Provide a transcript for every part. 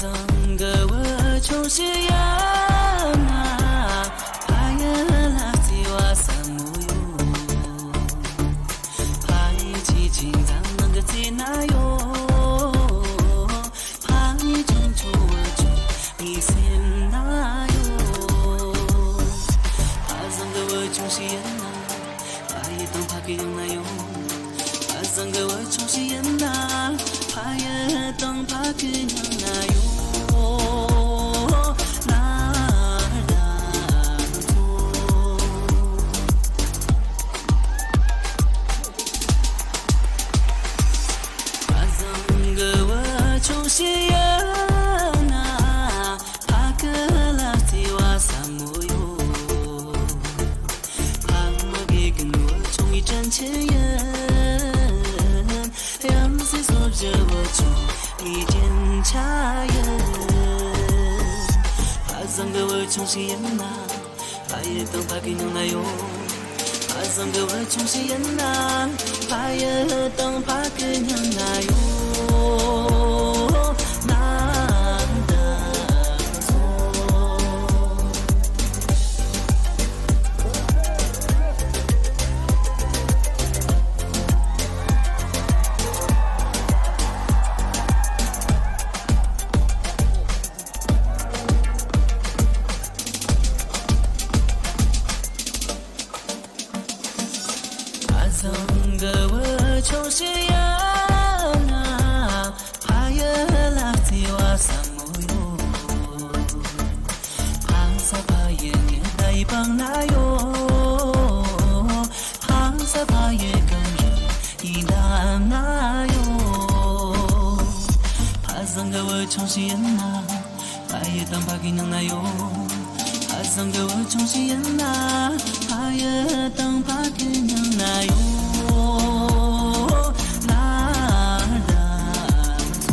曾个我从西呀那，怕也拉西瓦萨木哟，怕一起情咱能个起那哟，怕你真出我就你先那哟，怕曾个我从西呀那，怕一等怕给用那哟，怕曾个我从西呀那。怕也等怕给娘那哟，哪打错？怕怎个我从西呀那，怕个拉提瓦萨木哟，怕我给跟我从一阵前言。让谁说着我从一件茶叶，怕怎个我从西烟呐，怕也等怕给娘那哟，怕怎个我从西烟呐，怕也等怕给娘那哟，哪的错？曾个我从西呀那，怕也拉提瓦萨木哟，怕啥怕也年代帮那哟，怕啥怕也跟人一打那哟，怕曾个我从西呀那，怕也当怕给娘那哟。怕曾个我从西呀那，怕也等怕给娘那哟，哪的错？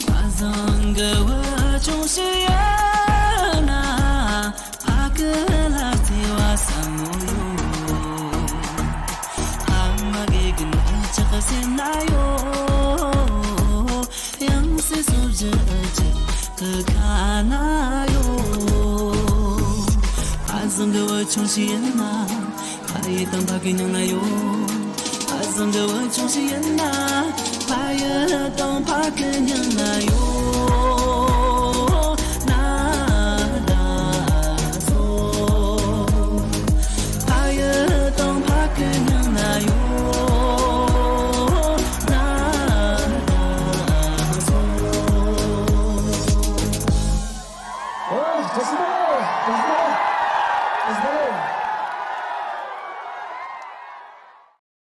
怕曾个我从西呀那，怕个拉提瓦萨木哟，怕嘛给跟我这个先那哟。谁说着着可看那哟？怕怎个我从西呀那，怕也等怕给娘那哟。怕怎个我从西呀那，怕也等怕给娘那哟。